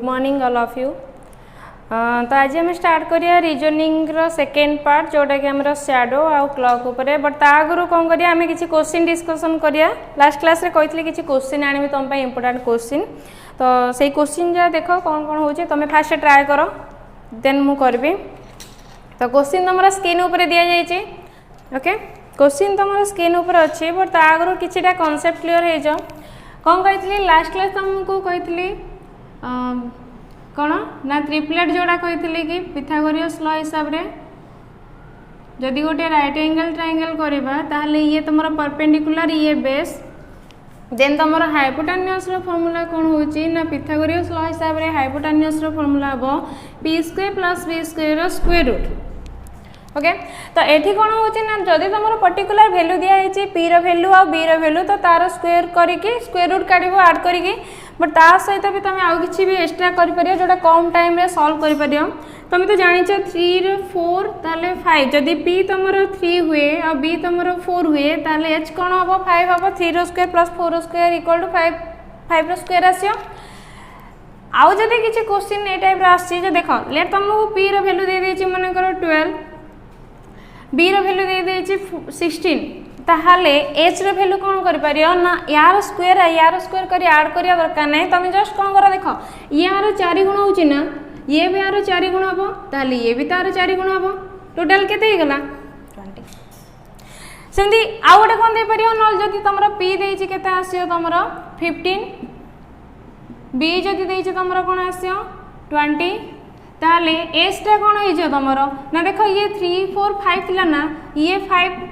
Good morning all of you. तो आज आम स्टार्ट करिया रीजनिंग रो सेकेंड पार्ट जोटा कि हमर शैडो आउ क्लॉक उपरे बट ता आगु कोन करिया आमे किछि क्वेश्चन डिस्कशन करिया। लास्ट क्लास रे कहितले किछि क्वेश्चन आनिबे तम पय इंपोर्टेंट क्वेश्चन, तो सेही क्वेश्चन जा देखो कोन कोन होचे तमे फास्ट ट्राई करो देन मु करबी। तो क्वेश्चन तमरा स्क्रीन ऊपर दिया जाय छै। ओके, क्वेश्चन तमरा स्क्रीन ऊपर अछि बट ता आगु किछिटा कांसेप्ट क्लियर हे जाओ। कोन कहितली लास्ट क्लास तुमको कहितली कौन ना ट्रिपलेट जोड़ा कही कि पिथागोरियस लॉ हिसाब रे जदि गोटे राइट एंगल ट्रायंगल करबा ताहले ये तुमरा परपेंडिकुलर ये बेस देन तुमरा हाइपोटेन्यूस रो फार्मूला कोन होची ना पिथागोरियस लॉ हिसाब रे हाइपोटेन्यूस रो फार्मूला हबो p² + v² रो स्क्वायर रूट। ओके, तो एठी कोन होची ना जदि तुमरा पर्टिकुलर वैल्यू दिया है p रो वैल्यू और b रो वैल्यू तो तार स्क्वायर करके स्क्वायर रूट काढिबो ऐड करके बट ता सहित भी तुम आउ किछि भी एक्स्ट्रा कर परियो जोटा कम टाइम रे सॉल्व कर परियो। तुम तो जानि छ 3 रो 4 ताले 5 जदि p तुमरो 3 हुए और b तुमरो 4 हुए ताले h कोन हबो 5 हबो 3 रो स्क्वायर + 4 रो स्क्वायर = 5 रो स्क्वायर आसियो। आउ जदि किछि क्वेश्चन ए टाइप रे आछि जे देखो लेट तुमको p रो वैल्यू दे देछि माने करो 12 b रो वैल्यू दे देछि 16 ताहले h रो वैल्यू कोन कर परियो ना यार स्क्वायर करी ऐड करिया दरकार नै। तुम जस्ट कोन करा देखो यार 4 गुण होची ना ये भी यार 4 गुण हबो ताहले ये भी तार 4 गुण हबो टोटल केते हे गला 20। सेंदी आ गोटे कोन दे परियो नल जदि तमरो p देछि केते आसियो तमरो 15 b जदि देछि तमरो कोन आसियो 20 ताहले h टा कोन हे जो तमरो ना देखो ये 3 4 5 थिला ना ये 5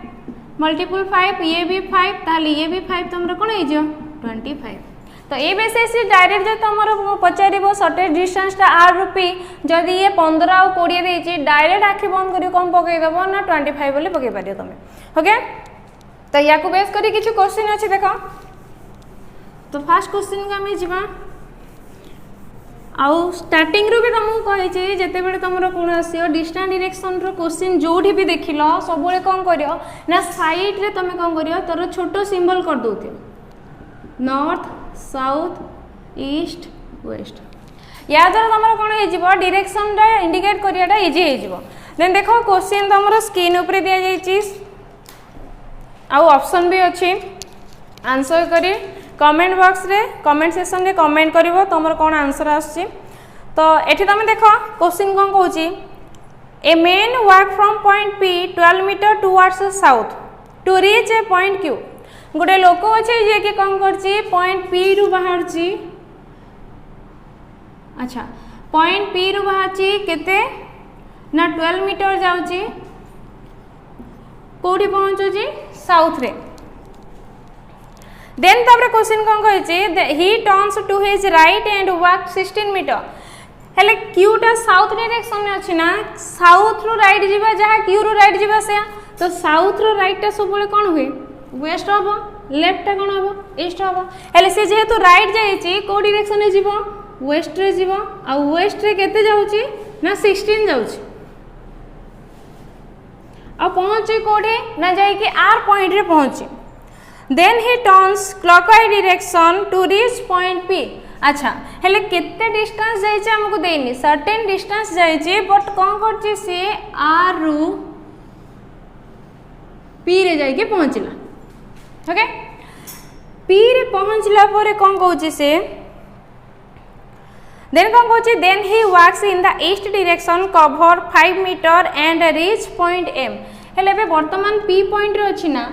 मल्टीपल 5 ये भी 5 ताहले ये भी 5 तुमरो कोन हे जो 25। तो ए बेसिस डायरेक्ट जो तुमरो पचारिबो शॉर्टेज डिस्टेंस ता r रुपी जदि ये 15 और 20 देछि डायरेक्ट आखि बंद करी कम पकई दबो ना 25 बोली पकई पारियो तमे। ओके, तो या को बेस करी किछु क्वेश्चन अछि देखो। तो फर्स्ट क्वेश्चन का हम जिबा आउ स्टार्टिंग रो भी तुमको कहि छै जते बेले तुमरो कोन आसियो डिस्टेंस डायरेक्शन रो क्वेश्चन जोठी भी देखिलो सब बेले कोन करियो ना साइड रे तुमे कोन करियो तोर छोटो सिंबल कर दोथियो नॉर्थ साउथ ईस्ट वेस्ट। या द्वारा तुमरो कोन हे जिवो डायरेक्शन रे इंडिकेट करियाटा इजी हे जिवो। देन देखो क्वेश्चन तुमरो स्क्रीन ऊपर दिया जाय छी आउ ऑप्शन भी अछि आंसर करी कमेंट बॉक्स रे कमेंट सेक्शन रे कमेंट करिवो तुमरो कोन आंसर आछि। तो एठी तुम देखो क्वेश्चन कोन कहूची a man walk from point p 12 metre towards south to reach a point q। गोटे लोक अच्छे जे कि कौन करछि पॉइंट p रु बाहर छी। अच्छा, पॉइंट p रु बाहर छी केते ना 12 मीटर जाउची कोठी पहुंचुची साउथ रे। देन तापर क्वेश्चन कोन कहै छी he turns to his right and walk 16 metre. हेले q टा साउथ डायरेक्शन में अछि ना साउथ रो राइट जीवा जहा q रो राइट जीवा से तो साउथ रो राइट टा सब बेले कोन हुए वेस्ट हबो लेफ्ट टा कोन हबो ईस्ट हबो। हेले से जेहेतु राइट जाय छी को डायरेक्शन में जीवो वेस्ट रे जीवो आ वेस्ट रे केते जाउची ना 16 जाउची आ पहुंची कोडे ना जाय कि r पॉइंट रे पहुंची। Then he turns clockwise direction to reach point p। अच्छा, हेले केते डिस्टेंस जाय छी हमको देनी सर्टेन डिस्टेंस जाय छी बट कोन करची से r रु p रे जाय के पहुंचला। ओके, p रे पहुंचला परे कोन कहूची से देन कोन कहूची then he walks in the east direction cover 5 metre and reach point m। हेले बे वर्तमान p पॉइंट रे अछि ना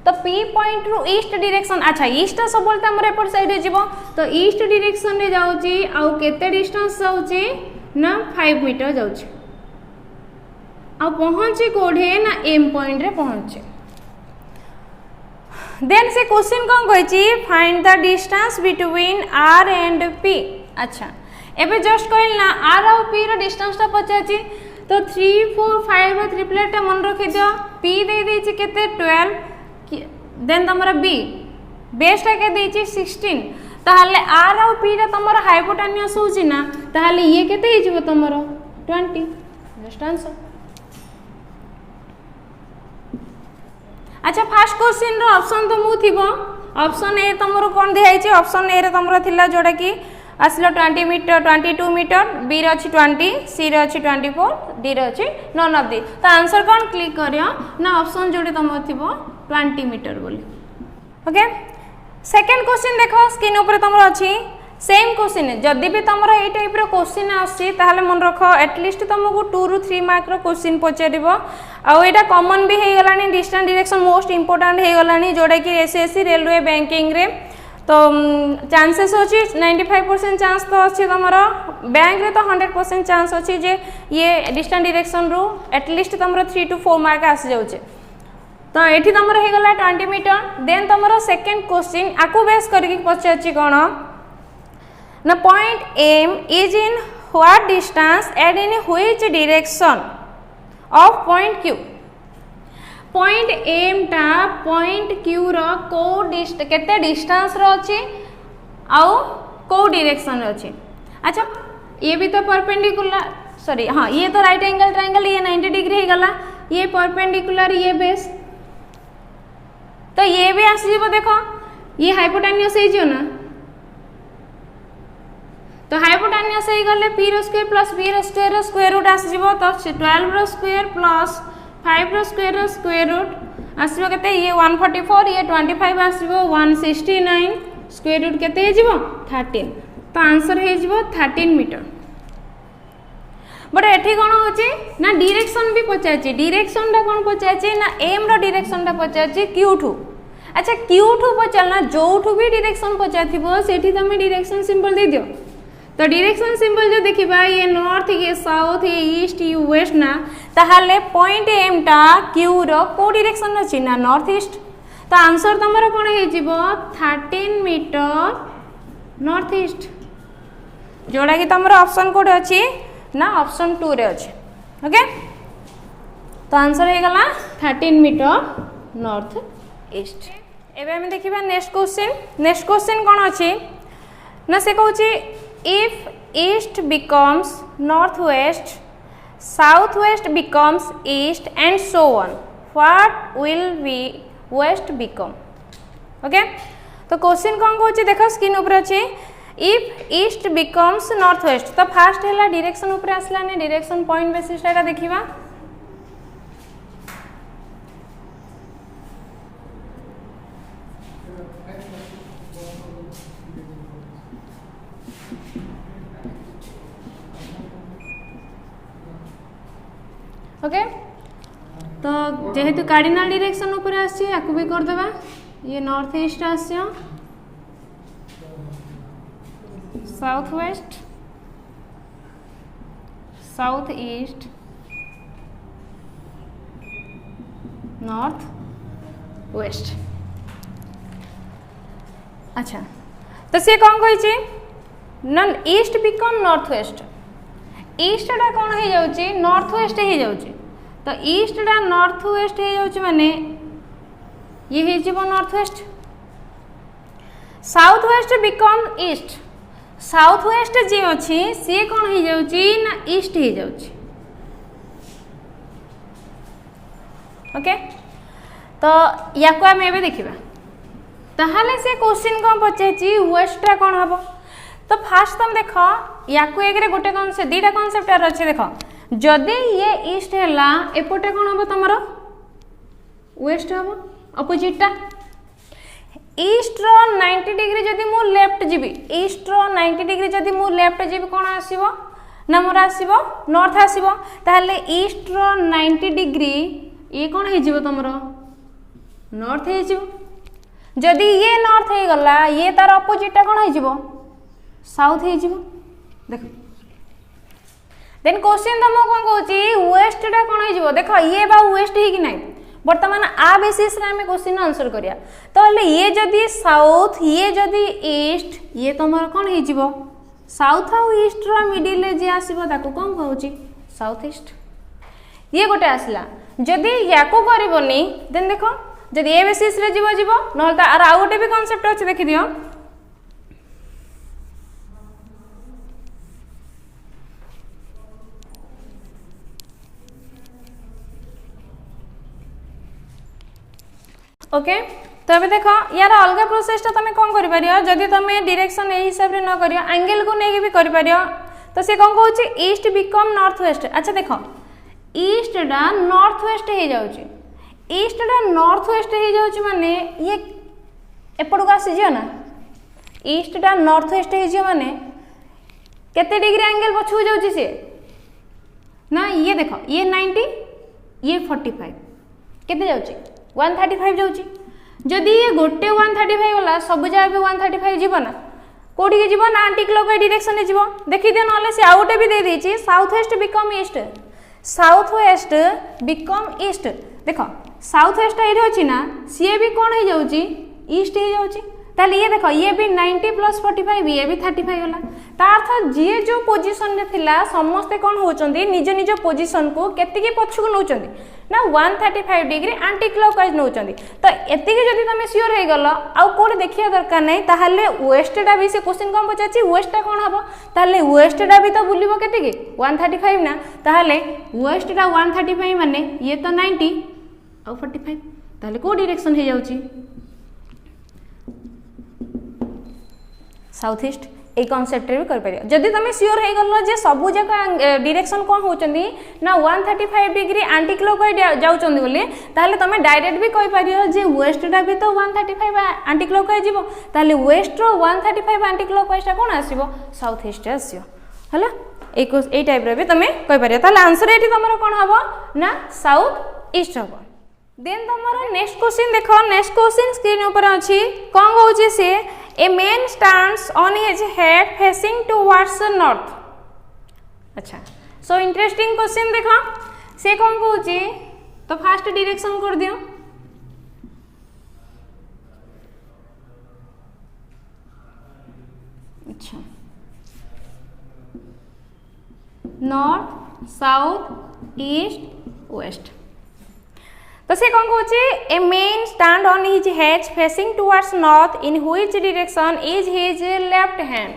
तो p पॉइंट रु ईस्ट डायरेक्शन अच्छा ईस्ट सब बोलते हमर एपर साइड रे जीवो तो ईस्ट डायरेक्शन रे जाउची आउ केते डिस्टेंस जाउची ना 5 मीटर जाउची आ पहुंची कोढे ना m पॉइंट रे पहुंचे। देन से क्वेश्चन कोन कहै छी find the distance between r and p। अच्छा, एबे जस्ट कहल ना r और p रो डिस्टेंस ता पचाची तो 3 4 5 रो ट्रिपलेट मन रखि दियो p दे दै छी केते 12 देन तमरा b बेस टा के देछि 16 ताहले r और p रा तमरा हाइपोटेन्यूस होछि ना ताहले ये केते हे जिवो तमरो 20 जस्ट आंसर। अच्छा, फर्स्ट क्वेश्चन रो ऑप्शन तो मु थिबो ऑप्शन ए तमरो कोन दिया छै ऑप्शन ए रे तमरो थिला जोडा कि आसलो 20 मीटर 22 मीटर, बी रे अछि 20, सी रे अछि 24, डी रे अछि नन ऑफ दी। तो आंसर कौन क्लिक करियो ना ऑप्शन जोड़ी तुम थिबो 20 मीटर बोली। ओके सेकंड क्वेश्चन देखो स्क्रीन ऊपर तुम अछि सेम क्वेश्चन जदि भी तुम ये टाइप रो क्वेश्चन आसी ताहले मन रख एटलिस्ट तुमको 2 ରୁ 3 मार्क रो क्वेश्चन पचारिबो आ एटा कॉमन भी हे गलानी डिस्टेंस डायरेक्शन मोस्ट इंपोर्टेंट हे गलानी जोडा कि एसएससी रेलवे बैंकिंग रे तो चांसेस अछि 95% चांस तो अछि तमरो बैंक रे तो 100% चांस अछि जे ये डिस्टेंस डायरेक्शन रो एटलिस्ट तमरो 3 to 4 मार्क आसी जाउचे। तो एठी तमरो हे गला 20 मीटर देन तमरो सेकंड क्वेश्चन आकु बेस करके पचाछि कोन ना point M is in what distance and in which direction of point Q। point M टा point Q रो को केते डिस्टेंस रो अछि आउ को डायरेक्शन रो अछि। अच्छा ये भी तो परपेंडिकुलर सॉरी हाँ ये तो राइट एंगल ट्रायंगल ये 90 डिग्री हे गला ये परपेंडिकुलर ये बेस तो ये भी आसी जीवो देखो ये हाइपोटेन्यूस हे जियो ना तो हाइपोटेन्यूस हे गले p रो स्क्वायर प्लस b रो स्क्वायर रूट आसी जीवो तो 12 रो स्क्वायर प्लस 5 रो स्क्वायर रूट आसीबो केते ये 144 ये 25 आसीबो 169 स्क्वायर रूट केते हे जीवो 13 तो आंसर हे जीवो 13 मीटर। बट एठी कोन होची ना डायरेक्शन भी पचाची डायरेक्शन टा कोन पचाची ना m रो डायरेक्शन टा पचाची q ठू। अच्छा q ठू पचलना जो ठू भी डायरेक्शन पचाथिबो सेठी तमे डायरेक्शन सिंबल दे दियो तो डायरेक्शन सिंबल जो देखिबा ये नॉर्थ ये साउथ ये ईस्ट ये वेस्ट ना ताहाले पॉइंट m टा q रो को डायरेक्शन अछि ना नॉर्थ ईस्ट तो आंसर तमरो कोन हे जिवो 13 मीटर नॉर्थ ईस्ट जोड़ा कि तमरो ऑप्शन कोड अछि ना ऑप्शन 2 रे अछि। ओके तो आंसर हे गला 13 मीटर नॉर्थ ईस्ट। एबे हम देखिबा नेक्स्ट क्वेश्चन कोन अछि ना से कहूची if east becomes northwest southwest becomes east and so on what will be west become। Okay तो क्वेश्चन कोन कहूची देखो स्क्रीन ऊपर अछि if east becomes northwest तो फर्स्ट हैला डायरेक्शन ऊपर आसला ने डायरेक्शन पॉइंट बेसिस टा देखिबा ओके तो जेहेतु कार्डिनल डायरेक्शन ऊपर आसी आकु भी कर देबा ये नॉर्थ ईस्ट आसियो south west south east north west. अच्छा तो से कौन कही नन east become north west east टा कौन हो जाउची नॉर्थ वेस्ट हो जाउची तो ईस्ट टा नॉर्थ वेस्ट हो जाउची माने ये हे जीवो north west south west become east south west जे अछि से कौन हो जाउची ना ईस्ट हो जाउची। ओके तो याको हम एबे देखिबा ताहाले से क्वेश्चन कोन पचाची वेस्ट टा कौन हबो तो फास्ट तुम देख याकू एक गोटे कनसेप्ट दीटा कनसेप्ट अच्छे देख जदि ये ईस्ट है एपटे कौन हम तुम वेस्ट हम अपोजिटा ईस्ट रो 90 डिग्री जदि मु लेफ्ट जीवी ईस्ट रो 90 डिग्री जदि मु लेफ्ट जीवी कौन आसीबो ना मोर आसीबो नॉर्थ आसीबो ताहले ईस्ट रो 90 डिग्री ये कौन हे जीवो तुमरो नॉर्थ हे जीवो जदि ये नॉर्थ हे गला ये तार अपोजिटा कौन हे जीवो साउथ हे जीवो देखो देन क्वेश्चन तुम कौन कहूँ वेस्ट टा कौन हो देख ये बा वेस्ट ही कि ना बर्तमान आ बेसिस रे हमें क्वेश्चन आंसर करिया तो ये जदि साउथ ये जदि ईस्ट ये तुम कौन हो साउथ आउ ईस्ट रो मिडिल रे जे आसीबो ताको कौन कहूँ साउथ ईस्ट ये गोटे आसला जदि याको करबोनी देन देखो जदि ए बेसिस रे जीवो जीवो नहल तार आ गोटे भी कांसेप्ट अछि देखि दियो ओके तो अभी देख यार अलग प्रोसेसटा तुम कौन कर जदि तुम डायरेक्शन ए हिसाब से न कर एंगल को लेकिन भी कर तो सी कौन कौन ईस्ट बिकम नॉर्थ वेस्ट। अच्छा देख ईस्टा नॉर्थ वेस्ट हो जाऊँगी ईस्टा नॉर्थ वेस्ट हो जाऊँगी माने ये एपटू आसीज ना ईस्टा नॉर्थ वेस्ट हो माने केते डिग्री एंगल पछू जाऊँगी सी ना ये देख ये 90 ये 45 केते जाऊँगी 135 जाऊँगी जदि ये गोटे 135 गला सब जगह भी 135 जीव ना कौटी जीव ना एंटी क्लॉकवाइज डायरेक्शन जीव देखी दियो ना से आउ गोटे भी दे देछि south west become east south west become east देख साउथ वेस्ट ये अच्छी ना सी भी कौन हो जाऊँगी ईस्ट हो जाऊँगी ताले ये देख ये भी 90 + 45 ये भी 35 गला तार जी जो पोजिशन रे थिला समस्ते कौन होचंदी निज निज पोजिशन को केतिकी पछकु नउचंदी ना 135 डिग्री एंटी क्लॉकवाइज नउचंदी तो एतिकी जदि तुम सियोर हे गलो आ कोड देखिया दरकार नै ताहले वेस्टटा भी से क्वेश्चन कम पचाची वेस्टटा कौन हबो ताहले वेस्टटा भी तो बुलिबो केतिकी 135 ना ताहले वेस्टटा 135 माने ये तो 90 आ 45 ताहले को डायरेक्शन हे जाउची साउथ ईस्ट ए कॉन्सेप्ट रे भी कर परियो जदि तुम सियोर हे गलो जे सबु जगह डायरेक्शन कोन होचंदी ना 135 डिग्री एंटी क्लॉकवाइज जाउचंदी बोले ताहले तुम डायरेक्ट भी कहि परियो जे वेस्टटा भी तो 135 एंटी क्लॉकवाइज जीवो ताहले वेस्ट रो 135 एंटी क्लॉकवाइज टा कोन आसीबो साउथ ईस्ट आसीयो हला ए टाइप रे भी तुम कहि परियो ताहले आंसर एठी तमरो कोन हबो ना साउथ ईस्ट हबो देन तमरो नेक्स्ट क्वेश्चन देखो नेक्स्ट क्वेश्चन स्क्रीन ऊपर अछि कोन होउची से A man stands on his head facing towards the north. अच्छा so interesting question देखा से कौन कहूँ तो फास्ट डायरेक्शन कर दियो अच्छा नॉर्थ साउथ ईस्ट वेस्ट तो से कौन कहूँ a man stand on his head facing towards north in which direction is his left hand.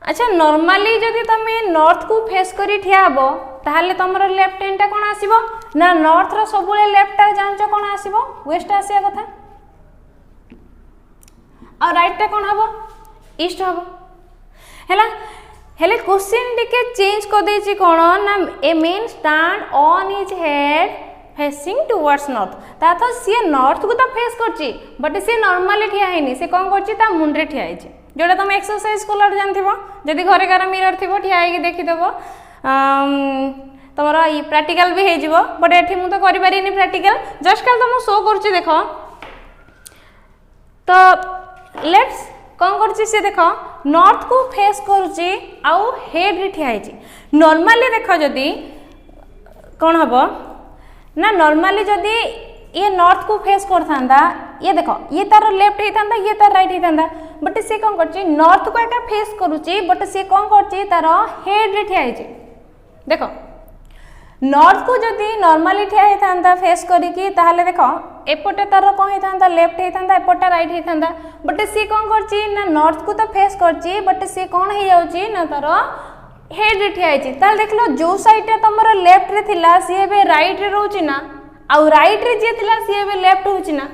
अच्छा नॉर्मली जदि तुम नॉर्थ को फेस करी ठिया हबो ताहले तमरो लेफ्ट हैंड टा कोन आसीबो ना नॉर्थ रो सबुले लेफ्ट टा जानचो कोन आसीबो वेस्ट आसीया कथा और राइट टा कोन हबो ईस्ट हबो हैला हेले क्वेश्चन टिके चेंज कर देछि कोन ना a man stand on his head facing towards north ता तो सी नॉर्थ को तो फेस करची बट सी नॉर्मली ठिया हैनी से कोन करची ता मुंडरे ठिया हैची जोटा तुम एक्सरसाइज कलर जानथिबो जदी घरे कार मिरर थिबो ठिया हैकी देखि देबो तमरा ई प्रैक्टिकल भी हे जिवो बट एठी मु तो करि पारिनी प्रैक्टिकल जस्ट काल तुम शो करची देखो तो लेट्स कोन करची से देखो नॉर्थ को फेस करची आउ हेड रे ठिया हैची नॉर्मली देखो जदी कोन हबो ना नॉर्मली जदि ये नॉर्थ को फेस करथांदा ये देखो ये तार लेफ्ट हेतांदा ये तार राइट हेतांदा बट से कोन करची नॉर्थ को एका फेस करूची बट से कोन करची तार हेड रे ठिया हैची देखो नॉर्थ को जदि नॉर्मली ठिया हेतांदा फेस करिकी ताहले देखो एपटे तार कोन हेतांदा लेफ्ट हेतांदा एपटे राइट हेतांदा बट से कोन करची ना नॉर्थ को तो फेस करची बट से कोन हे जाउची ना तार हेड रे ठिया हैची ताल देखलो जो साइड रे तमरो लेफ्ट रे थिला सी बे राइट रे रहउची ना आ राइट रे जे थिला सी बे लेफ्ट होउची ना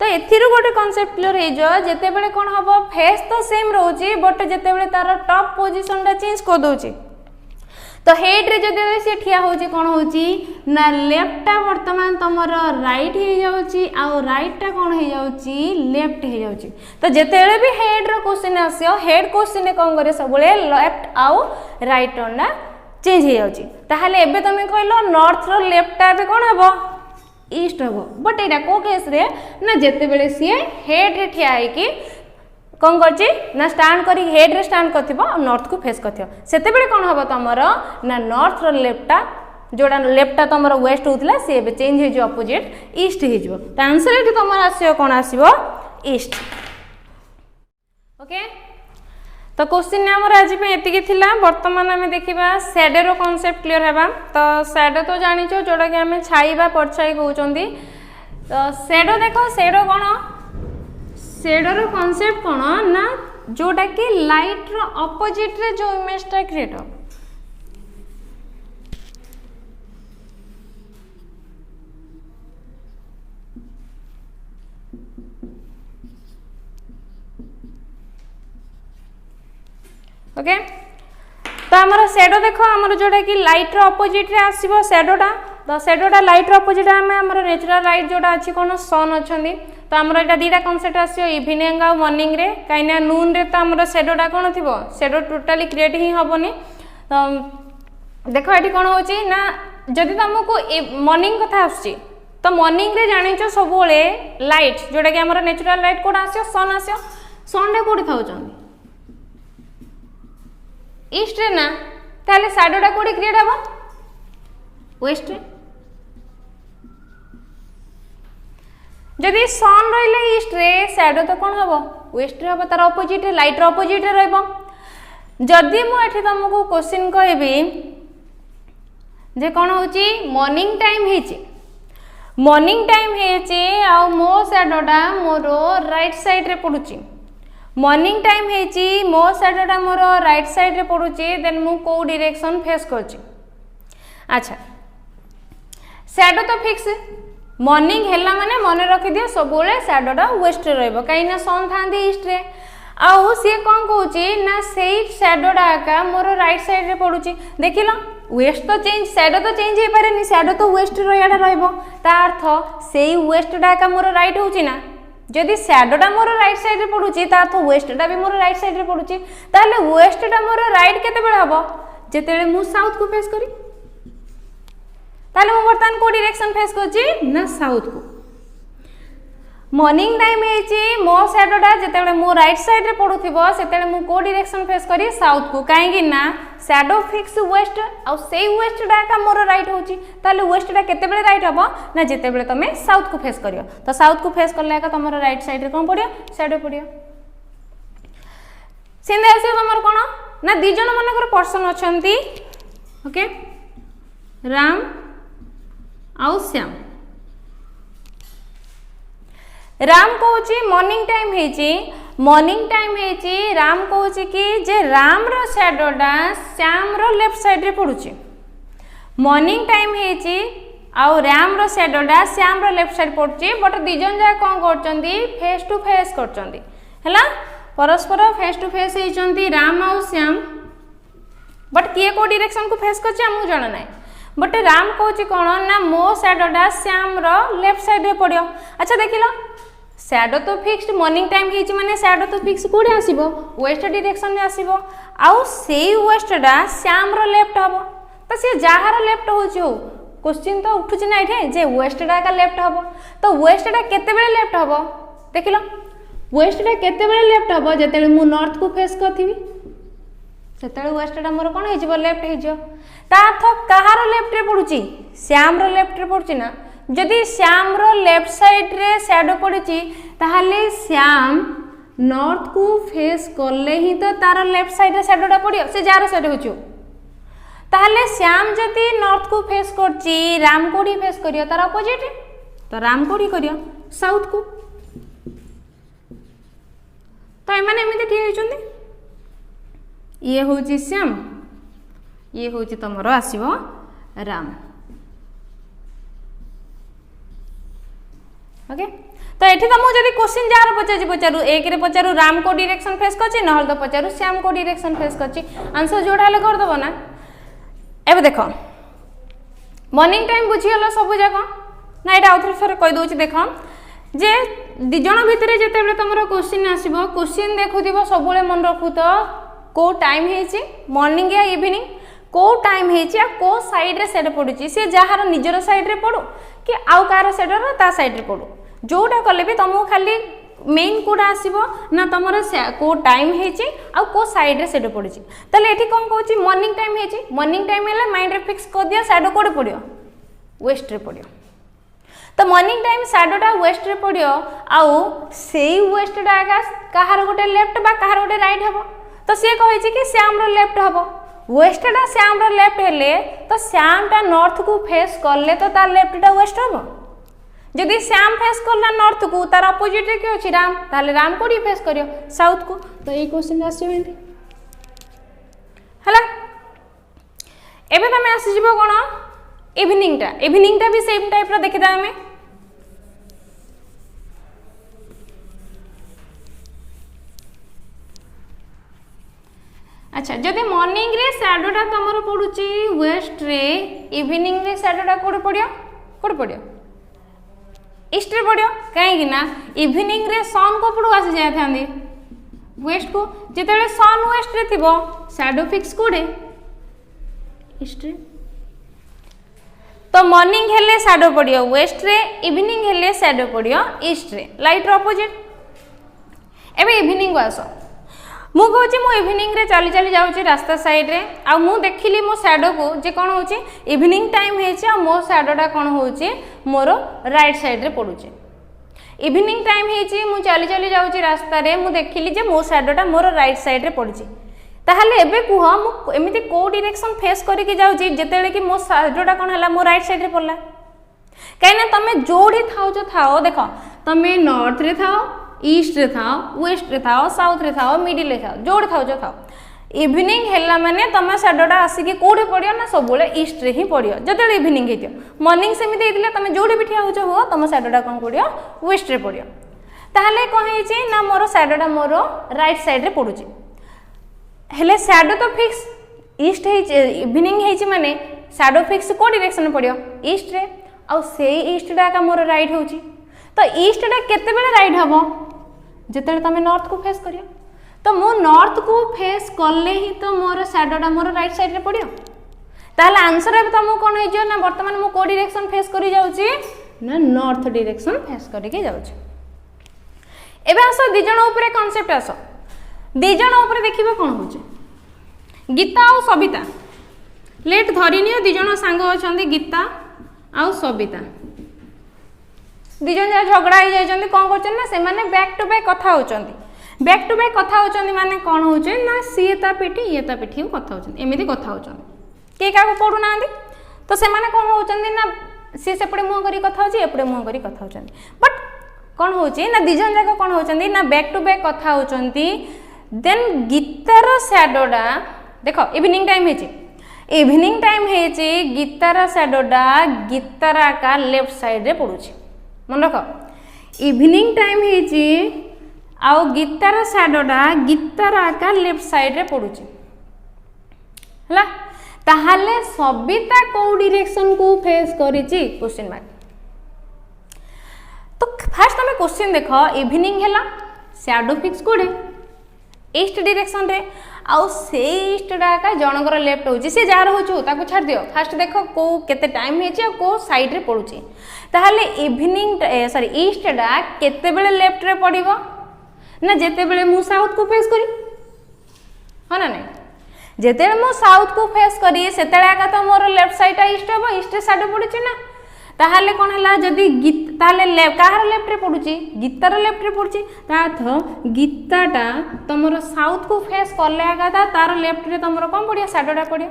तो एथिरु गोटे कांसेप्ट क्लियर हे जो जेते बेले कोन हबो फेस तो सेम रहउची बट जेते बेले तार टॉप पोजीशन रा चेंज कर दोची तो हेड रे जदि से ठिया होची कोन होची ना लेफ्ट टा वर्तमान तमरो राइट हे जाउची आ राइट टा कोन हे जाउची लेफ्ट हे जाउची तो जेतेले भी हेड रो क्वेश्चन आसियो हेड क्वेश्चन ने कोन करे सबले लेफ्ट आ राइट ना चेंज हे जाउची ताहले एबे तमे कहलो नॉर्थ रो लेफ्ट टा बे कोन हबो ईस्ट हबो बट एटा को केस रे ना जेते बेले सी हेड रे ठिया है कि कौन करची ना स्टैंड करी हेड रे स्टैंड करथिबो नॉर्थ को फेस करथिबो सेते बेले कोन हबो तमरो ना नॉर्थ रो लेफ्टटा जोडा लेफ्टटा तमरो वेस्ट होतला से बे चेंज हे जो अपोजिट ईस्ट हे जो त आंसर एठी तमरो आसीयो कोन आसीबो ईस्ट ओके तो क्वेश्चन हमर आज पे एतिकी थिला वर्तमान हमें देखिबा शैडो रो कांसेप्ट क्लियर हेबा तो शैडो तो जानिचो जोडा कि हमें छाईबा परछाई कहउचंदी तो शैडो देखो शैडो कोन शैडो रो कांसेप्ट कोन ना जोटा कि लाइट रो ऑपोजिट रे जो इमेज टा क्रिएट हो ओके तो आमर सैडो देख आमर जोटा कि लाइट अपोजिट रे आसीबो सैडोटा तो सैडोटा लाइट अपोजिट आमे आमर नेचुरल लाइट जोटा अछि कोन सन अछंदी तो आमर एटा दीटा कांसेप्ट आसीओ इवनिंग आ मॉर्निंग रे काइना नून रे तो आमर सैडोटा कोन थिबो सैडो टोटली क्रिएट ही हबोनी तो देखो एठी कोन होची ना जदि तुमको मॉर्निंग कथा आछी तो मॉर्निंग रे जानिचो सबोले लाइट जोटा कि आमर नेचुरल लाइट कोड आसीओ सन रे कोडी थाउचंदी ईस्ट रे ना ताले शैडोटा कोडी क्रिएट हबो वेस्ट रे जदि सन रहिले ईस्ट रे शैडो तो कोन हबो वेस्ट रे हबो तार ऑपोजिट रे लाइट रो ऑपोजिट रे रहबो जदि मु एठी तुमको क्वेश्चन कहबी जे कोन होची मॉर्निंग टाइम हेची आ मो शैडोटा मोरो राइट साइड रे पडुची मॉर्निंग टाइम हेची मो शैडोटा मोरो राइट साइड रे पडुची देन मु को डायरेक्शन फेस करची अच्छा शैडो तो फिक्स मॉर्निंग हैला माने मने रखि दियो सबोले शैडोटा वेस्ट रे रहबो काइना सन थांदी ईस्ट रे आउ सी कोन कहूची ना सेही शैडोटा का मोरो राइट साइड रे पडुची देखिलो वेस्ट तो चेंज शैडो तो चेंज हे पारे नि शैडो तो वेस्ट रो याडा रहबो ता अर्थ सेही वेस्ट डा का मोरो राइट होची ना जदि शैडोटा मोरो राइट साइड रे पडुची ता अर्थ वेस्ट डा भी मोरो राइट साइड रे पडुची ताले वेस्ट डा मोरो राइट केते बेले हबो जेतेले मु साउथ को फेस करी ताले मु वर्तमान को डायरेक्शन फेस करची ना साउथ को मॉर्निंग टाइम हेची मो शैडोटा जेतेले मु राइट साइड रे पडुथिबो सेतेले मु को डायरेक्शन फेस करी साउथ को काहे कि ना शैडो फिक्स वेस्ट आ सेही वेस्ट डा का मोर राइट होची ताले वेस्ट डा केते बेले राइट हबो ना जेते बेले तमे साउथ को फेस करियो तो साउथ को फेस करले का तमरो राइट साइड रे कोन पडियो शैडो पडियो सिंदे आसी तमर कोन ना दी जण मानकर पर्सन अछंती ओके राम आउ श्याम राम कहूची मॉर्निंग टाइम हेची राम कहूची कि जे राम रो शैडोटा श्याम रो लेफ्ट साइड रे पडुची मॉर्निंग टाइम हेची आउ राम रो शैडोटा श्याम रो लेफ्ट साइड पडुची बट दी जन जा कोन करचंदी फेस टू फेस करचंदी हला परस्पर फेस टू फेस हेचंती राम आउ श्याम बट किए को डायरेक्शन को फेस करची हमहु जण नाही बट राम कहूची कोन ना मो शैडोटा श्याम रो लेफ्ट साइड रे पडियो अच्छा देखिलो शैडो तो फिक्स्ड मॉर्निंग टाइम हेची माने शैडो तो फिक्स कोडे आसीबो वेस्ट डायरेक्शन रे आसीबो आउ सेही वेस्ट डा श्याम रो लेफ्ट हबो तो से जाहार लेफ्ट होची हो क्वेश्चन तो उठुची ना एठे जे वेस्ट डा का लेफ्ट हबो तो वेस्ट डा केते बेले लेफ्ट हबो देखिलो वेस्ट डा केते बेले लेफ्ट हबो जेतेले मु नॉर्थ को फेस करथिबी सेतेले वेस्ट डा मोर कोन हेजिबो लेफ्ट हेजियो ता अर्थ कहार लेफ्ट रे पडुची श्याम रो लेफ्ट रे पडुची ना जदि श्याम रो लेफ्ट साइड रे शैडो पड़िची ताहले श्याम नॉर्थ को फेस करले ही तो तार लेफ्ट साइड रे शैडोटा पड़ियो से जार साइड होचो ताहले श्याम जदि नॉर्थ को फेस करची राम कोडी फेस करियो तार अपोजिट तो राम कोडी करियो साउथ को तो एमाने एमिते ठीक हेचुंदी ये होची श्याम ये होची तमरो आसीबो राम ओके तो एठी तो मु जदी क्वेश्चन जार पचारू एक रे पचारू राम को डायरेक्शन फेस करची नहल तो पचारू श्याम को डायरेक्शन फेस करची आंसर जोडा ले कर दबो ना एबे देखो मॉर्निंग टाइम बुझियलो सब जाको ना एटा आउथर थरे कहि दोची देखो जे दी जण भितरे जेते बेले तमरो क्वेश्चन आसीबो क्वेश्चन देखुदिबो सबले मन रखु तो को टाइम हेची मॉर्निंग या इवनिंग को टाइम हेची आ को साइड रे सेड पडुची से जहार निजर साइड रे पडो कि आउ कार सेड रे ता साइड रे पडो जोटा कले भी तुमको खाली मेन कोडा आसीबो ना तमरो को टाइम हेची आ को साइड रे सेड पडुची तले एठी कोन कहूची मॉर्निंग टाइम हेची मॉर्निंग टाइम हेला माइंड रे फिक्स कर दियो शैडो कोड पडियो वेस्ट रे पडियो तो मॉर्निंग टाइम शैडोटा वेस्ट रे पडियो आउ सेही वेस्ट डा कहार गोटे लेफ्ट बा कहार गोटे राइट हबो तो से कहिची कि श्याम रो लेफ्ट हबो वेस्ट डा श्याम रो लेफ्ट हेले तो श्याम टा नॉर्थ को फेस करले तो तार लेफ्ट डा वेस्ट हबो जदि श्याम फेस करला नॉर्थ को तार अपोजिट रे के अछि राम ताले राम कोडी फेस करियो साउथ को तो ए क्वेश्चन आसी बेंती हला एबे तमे आसी जिवो कोन इवनिंग टा भी सेम टाइप रो देखिदा हमें अच्छा जदि मॉर्निंग रे शैडोटा तुमर पड़ुची वेस्ट रे इवनिंग रे शैडोटा कोड पड़ियो ईस्ट रे पड़ियो कहीं ना इवनिंग रे सन को पड़ू आसी जाय थांदी वेस्ट को जिते सन वेस्ट रे थिबो शैडो फिक्स कोडे ईस्ट रे तो मॉर्निंग हेले शैडो पड़ियो वेस्ट रे इवनिंग हेले शैडो पड़ियो ईस्ट रे लाइट रो अपोजिट एबे इवनिंग को आसो मु कहूँ मु इवनिंग रे चली चली जाऊँ रास्ता साइड रे आ मु देखिली मो शैडो को जे कौन होची इवनिंग टाइम हेची आ मो शैडोटा कौन होची मोर राइट साइड रे पड़ुची इवनिंग टाइम हेची मु चली चली जाऊँ रास्ता रे मु देखिली जे मो शैडोटा मोर राइट साइड रे पड़ुची ताहले एबे कुह मु एमिति को डायरेक्शन फेस करिके जाउची जेतेले कि मो शैडोटा कौन हला मो राइट साइड रे पड़ला काई ना तमे जोड़ी थाओ देखो तमे नॉर्थ रे थाओ ईस्ट रे थाओ वेस्ट रे थाओ साउथ रे थाओ मिडिल रे थाओ जोड़े थाओ इवनिंग हैला माने तमा शैडोटा आसिकी कोडे पड़ियो ना सबुले ईस्ट रे ही पड़ियो जते इवनिंग हेतियो मॉर्निंग सेमिति हेतिले तमे जोड़े बिठिया होचो हो तमा शैडोटा कोन पड़ियो वेस्ट रे पड़ियो ताहले कोन हेची ना मोर शैडोटा मोर राइट साइड रे पड़ुची हेले शैडो तो फिक्स ईस्ट हे इवनिंग हेची माने शैडो फिक्स को डायरेक्शन पड़ियो ईस्ट रे आ सेई ईस्ट डा का मोर राइट होची तो ईस्ट डा केते बेले राइट हबो जिते तुम नॉर्थ को फेस करियो तो मु नॉर्थ को फेस कले ही तो मोर शैडोटा मोर राइट साइड रे पड़ियो ताहले आंसर ए तुमको कोन हे जो ना वर्तमान मु को डायरेक्शन फेस करी जाउची ना नॉर्थ डायरेक्शन फेस करी के जाउची एबे आसो दि जण ऊपर कांसेप्ट आसो दि जण ऊपर देखिबो कोन होचे गीता और सबिता लेट धरिनियो दि जण सांग अछंदी गीता और सबिता दि जन झगड़ा हो जाइछन्ती कोन करछन ना से माने बैक टू बैक कथा होचन्ती माने कोन होचे ना सी ता पिठी ये ता पिठी कथा होचन्ती एमिति कथा होचन्ती के का को पढु नांदी तो से माने कोन होचन्ती ना सी सेपडे मुह करी कथा होची एपडे मुह करी कथा होचन्ती बट कोन होची ना दि जन जाक कोन होचन्ती ना बैक टू बैक कथा होचन्ती देन गीतार शैडोडा देखो इवनिंग टाइम हेची गीतार शैडोडा गीतारा का लेफ्ट साइड रे पडुची मन रख इवनिंग टाइम हेची आउ गीतार शैडोटा गीतार आका लेफ्ट साइड रे पड़ुची हला ताहाले सबिता को डायरेक्शन को फेस करिची क्वेश्चन मार्क तो फर्स्ट तमे क्वेश्चन देखो इवनिंग हैला शैडो फिक्स कोडे ईस्ट डायरेक्शन रे आउ से ईस्ट डाका जनकर लेफ्ट होची से जार होचू ताको छाड़ दियो फर्स्ट देखो को केते टाइम हेची को साइड रे पड़ुची ताहले इवनिंग सॉरी ईस्ट डा केते बेले लेफ्ट रे पड़िबो ना जेते बेले मु साउथ को फेस करी हो ना नहीं जेते बेले मु साउथ को फेस करी सेतेला आका तो मोर लेफ्ट साइड ईस्ट हो ईस्ट साइड पड़ुची ना ताहले कोन हला जदी ताहले काहर लेफ्ट रे पड़ुची गीतार लेफ्ट रे पड़ुची ताथ गीताटा तमरो साउथ को फेस करले आका तार लेफ्ट रे तमरो कोन पड़िया शैडोटा पड़िया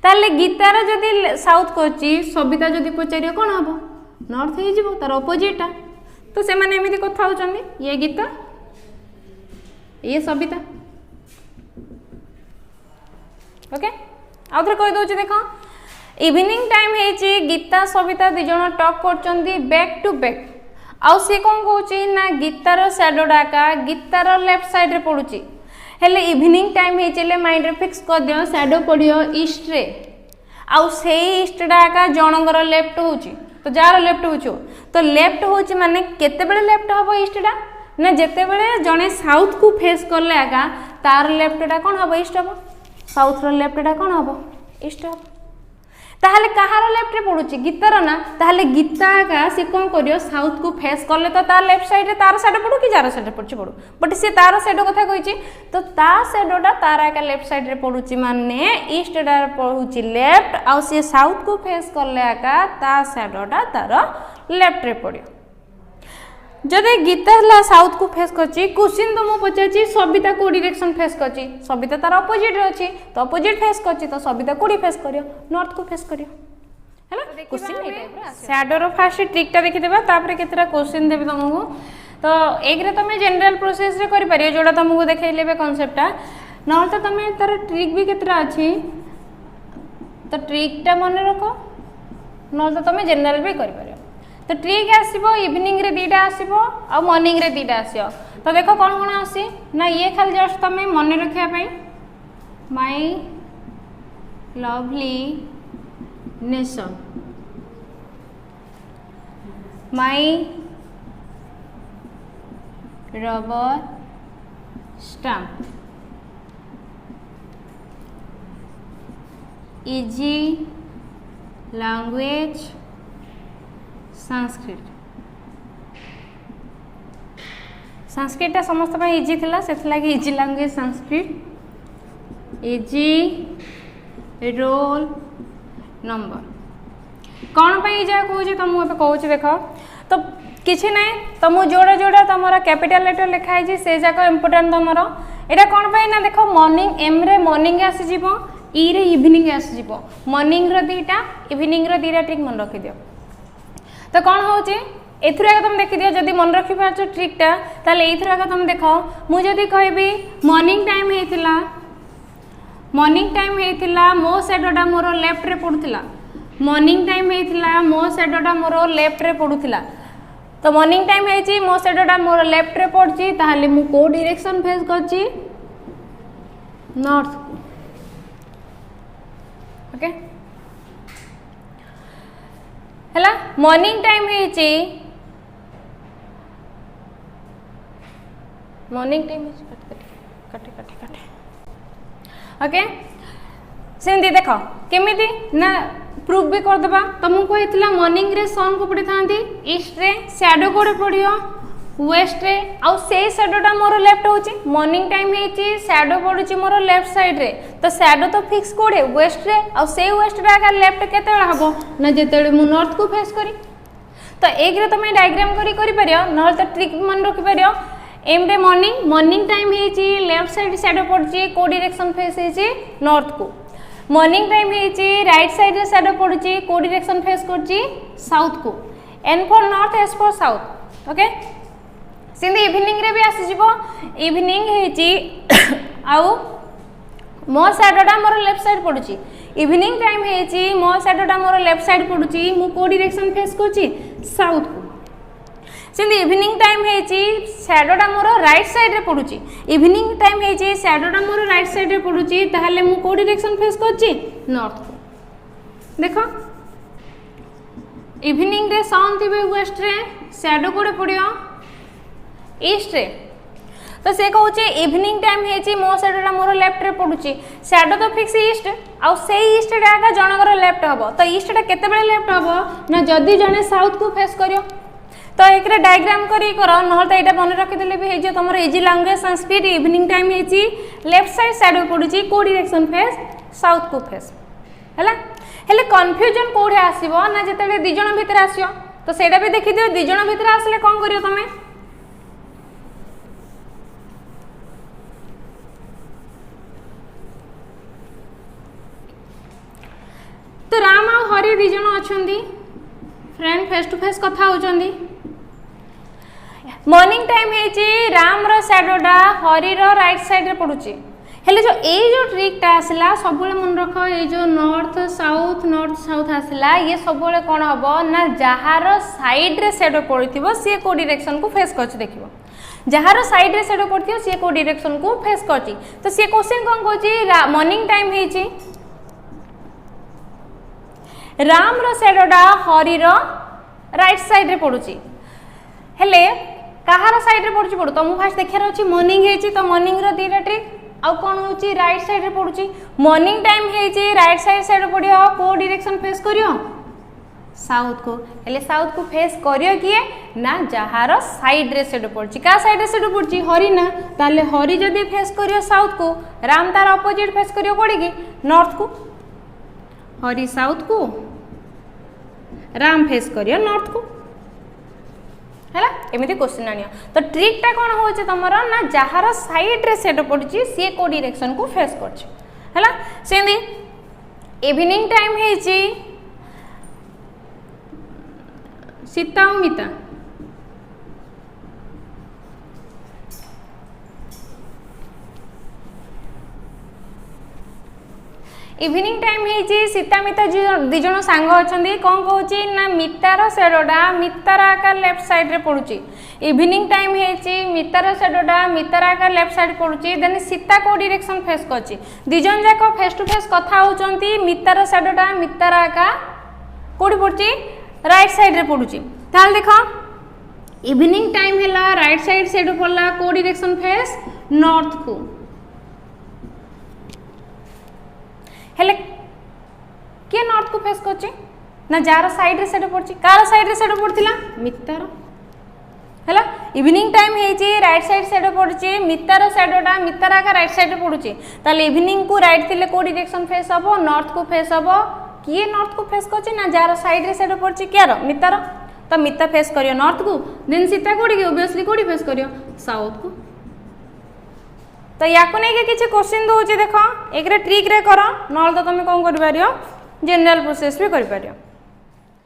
ताहले गीतार जदी साउथ कोची सबिता जदी पचारियो कोन हबो नॉर्थ हे जिवो तार अपोजिटा तो से माने एमिति कथा होचंदी ये गीता ये सबिता ओके आउथरे कहि दोची देखो इवनिंग टाइम हेची गीता सबिता दि जण टॉक करचंदी बैक टू बैक आउ से कोन कहूची ना गीतार शैडोडा का गीतार लेफ्ट साइड रे पडुची हेले इवनिंग टाइम हेचले माइंड रे फिक्स कर दियो शैडो पडियो ईस्ट रे आउ से ईस्ट डा का जनगर लेफ्ट होची तो जार लेफ्ट होचो तो लेफ्ट होची माने केते बेले लेफ्ट हबो ईस्ट डा ना जेते बेले जने साउथ को फेस करले आगा तार लेफ्ट डा कोन हबो ईस्ट हबो साउथ रो लेफ्ट डा कोन हबो ईस्ट हबो ताहले कहार लेफ्ट रे पडुची गीतार ना ताहले गीता का से कोन करियो साउथ को फेस करले तो तार लेफ्ट साइड रे तार साइड पडु कि जार साइड पडुची पडु बट से तार साइड कथा कहिची तो ता साइडटा तार का लेफ्ट साइड रे पडुची माने ईस्ट डा पडुची लेफ्ट आ से साउथ को फेस करले आका ता साइडटा तार लेफ्ट रे पडियो जदि गीता हला साउथ को फेस करची क्वेश्चन तो मु पचाची सबिता को डायरेक्शन फेस करची सबिता तार अपोजिट रे अछि तो अपोजिट फेस करची तो सबिता कोडी फेस करियो नॉर्थ को फेस करियो हैला क्वेश्चन ए टाइप रो शैडो रो फर्स्ट ट्रिक ता देखि देबा तापर केतरा क्वेश्चन देबी तुमको तो एक रे तमे जनरल प्रोसेस रे करि परियो जोडा तुमको देखाइलेबे कांसेप्टटा नॉल तो तमे तार ट्रिक भी केतरा अछि तो ट्रिक टा मन रखो नॉल तो तमे जनरल भी करि परियो तो ट्रिक आसीबो इवनिंग रे दीटा आसीबो आ मॉर्निंग रे दीटा आसीयो तो देखो कोन कोन आसी ना ये खाली जस्ट तमे मन रखिया पई my lovely nation, my rubber stamp, easy language Sanskrit. Sanskrit समस्त इजी थिला से easy language Sanskrit. Easy roll number कौन पे जा कहूँ तुमको कहूँ देख तो किसी ना तुम जोड़ा जोड़ा तुम कैपिटल लेटर लिखाई से जाक इम्पोर्टाट तुम यहाँ कौन पे ना देख मॉर्निंग एम रे मॉर्निंग आसीज ई रे इवनिंग आसीज मॉर्निंग दीटा इवनिंग दीटा ट्रिक मन रखी दियो तो कौन होची एथुरा तुम देखी दियो जदि मन रखी पारछ ट्रिकटा ताले एथुरा तुम देख मु जदि कहबी मॉर्निंग टाइम हेतिला मॉर्निंग टाइम हेतिला मो शैडोटा मोर लेफ्ट रे पडुथिला मॉर्निंग टाइम हेतिला मो शैडोटा मोर लेफ्ट रे पडुथिला तो मॉर्निंग टाइम हेची मो शैडोटा मोर लेफ्ट रे पडची ताले मु को डायरेक्शन फेस करची नॉर्थ ओके हला मॉर्निंग टाइम हेची मॉर्निंग टाइम कटे कटे कटे ओके सेमती देख केमिति ना प्रूफ भी कर देबा तुमको हेतिला मॉर्निंग रे सन को पड़ी थांती ईस्ट रे शैडो कोडे पड़ियो वेस्ट रे आउ से शैडोटा मोर लेफ्ट होची मॉर्निंग टाइम हेची शैडो पडुची मोर लेफ्ट साइड रे तो शैडो तो फिक्स कोडे वेस्ट रे आउ से वेस्ट रे आका लेफ्ट केते हबो ना जेतेले मु नॉर्थ को फेस करी तो एक रे तुम डायग्राम करी परियो न तो ट्रिक मन रखि परियो एम रे मॉर्निंग मॉर्निंग टाइम हेची लेफ्ट साइड शैडो पडची को डायरेक्शन फेस हेची नॉर्थ को मॉर्निंग टाइम हेची राइट साइड रे शैडो पडची को डायरेक्शन फेस करची साउथ को N for north S for south okay सिंधी इवनिंग रे भी आसी जिवो इवनिंग हेची आउ मो शैडोटा मोर लेफ्ट साइड पडुची इवनिंग टाइम हेची मो शैडोटा मोर लेफ्ट साइड पडुची मु को डायरेक्शन फेस करची साउथ को सिंधी इवनिंग टाइम हेची शैडोटा मोर राइट साइड रे पडुची इवनिंग टाइम हेची शैडोटा मोर राइट साइड रे पडुची ताहले मु को डायरेक्शन फेस करची नॉर्थ को देखो इवनिंग रे सन थिबे वेस्ट रे शैडो कोडे पडियो ईस्ट रे तो से कहूँ इवनिंग टाइम हेची मो शैडोटा मोर लेफ्ट रे पडुची शैडो तो फिक्स ईस्ट आउ से ईस्ट रे आका जनकर लेफ्ट हबो तो ईस्ट टा केते बेले लेफ्ट हबो ना जदी जने साउथ को फेस करियो तो एक रे डायग्राम करी करो न तो एटा मन रखि देले भी हे जे तमरो easy language Sanskrit evening time हेची लेफ्ट साइड शैडो पडुची को डायरेक्शन फेस साउथ को फेस हैला हेले कंफ्यूजन कोठे आसीबो ना जेतेले दि जण भीतर आसियो तो सेटा भी देखि दियो दि जण भीतर आसले कोन करियो तमे तो राम आ हरि दि जण अछंदी फ्रेंड फेस टू फेस कथा होचंदी मॉर्निंग टाइम हेची राम रो शैडोटा हरि रो राइट साइड रे पडुची हेले जो ए जो ट्रिकटा आसला सबले मन रख ए जो नॉर्थ साउथ आसला ये सबले कोन हबो ना जहार साइड रे शैडो पड़िथिबो से को डायरेक्शन को फेस करछ देखिबो जहार साइड रे शैडो पड़थियो से को डायरेक्शन को फेस करची तो से क्वेश्चन कोन कहची मॉर्निंग टाइम हेची राम रो शैडोटा हरि रो राइट साइड रे पडुची हेले कहार साइड रे पडुची पडु तुम फास्ट देखार अछि मॉर्निंग हेची तो मॉर्निंग रो दीटा ट्रिक आ कोन होची राइट साइड रे पडुची मॉर्निंग टाइम हेची राइट साइड पडियो को डायरेक्शन फेस करियो साउथ को हेले साउथ को फेस करियो किए ना जहार साइड रे शैडो पडची का साइड रे शैडो पडची हरि ना ताले हरि जदी फेस करियो साउथ को राम तार अपोजिट फेस करियो कोडी की नॉर्थ को हरि साउथ को राम फेस करियो नॉर्थ को हैला एमिति क्वेश्चन आनियो तो ट्रिकटा कोन होचे तमरो ना जहार साइड रे शैडो पडची से को डायरेक्शन को फेस करची हैला सेंदी इवनिंग टाइम हेची सीता और मिता इवनिंग टाइम है सीता मिता दी जन सांग अच्छा कौन कौन ना मितार सेडोटा मितार आका लेफ्ट साइड रे पड़ुची इवनिंग टाइम है मितार सेडोटा मितार आका लेफ्ट साइड पड़ुची देन सीता को डायरेक्शन फेस करची दी जन जाक फेस टू फेस कथा होचंती मितार सेडोटा मितार आका कोडी पड़ची राइट साइड रे पड़ुची ताल देखो इवनिंग टाइम है राइट साइड सेडो पड़ला को डायरेक्शन फेस नॉर्थ को हेले किए नॉर्थ को फेस करची ना जार साइड रे सेडो पड़ची कार साइड रे सेडो पड़थिला मितार हैला इवनिंग टाइम है right side shadow पड़ची meter सेडोटा meter का राइट साइड रे पड़ुची ताले इवनिंग को राइट थिले को डायरेक्शन फेस हबो नॉर्थ को फेस हबो किए नॉर्थ को फेस करची ना जार साइड रे सेडो पड़ची क्यार मितार तो मिता फेस करियो नॉर्थ को देन सीता कोडी ऑब्वियसली कोडी फेस करियो साउथ को तो या को नहीं किसी क्वेश्चन दूची देख एक ट्रिक रे कर ना तो तुम कौन कर जनरल प्रोसेस भी कर